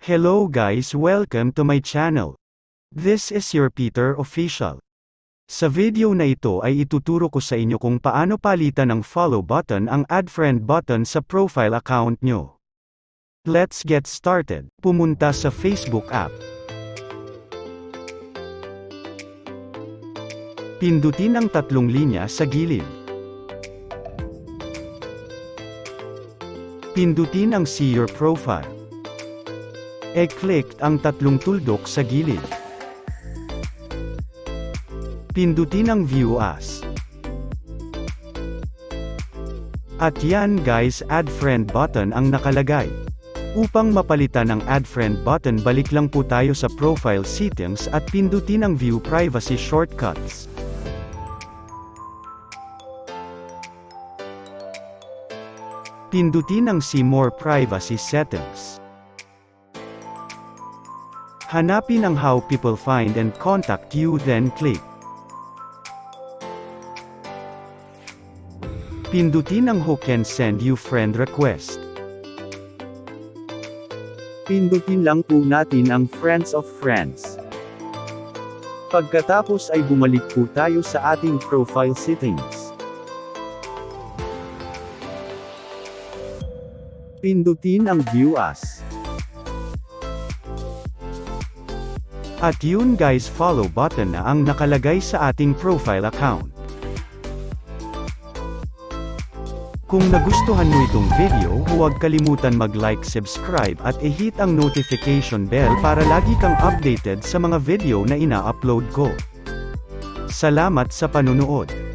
Hello guys, welcome to my channel. This is your Peter Official. Sa video na ito ay ituturo ko sa inyo kung paano palitan ng follow button ang add friend button sa profile account nyo. Let's get started. Pumunta sa Facebook app. Pindutin ang tatlong linya sa gilid. Pindutin ang See Your Profile. E-click ang tatlong tuldok sa gilid. Pindutin ang View As. At yan guys, Add Friend button ang nakalagay. Upang mapalitan ang Add Friend button, balik lang po tayo sa Profile Settings at pindutin ang View Privacy Shortcuts. Pindutin ang See More Privacy Settings. Hanapin ang How People Find and Contact You, then click. Pindutin ang Who Can Send You Friend Request. Pindutin lang po natin ang Friends of Friends. Pagkatapos ay bumalik po tayo sa ating profile settings. Pindutin ang View As. At yun guys, follow button na ang nakalagay sa ating profile account. Kung nagustuhan mo itong video, huwag kalimutan mag-like, subscribe at i-hit ang notification bell para lagi kang updated sa mga video na ina-upload ko. Salamat sa panunood.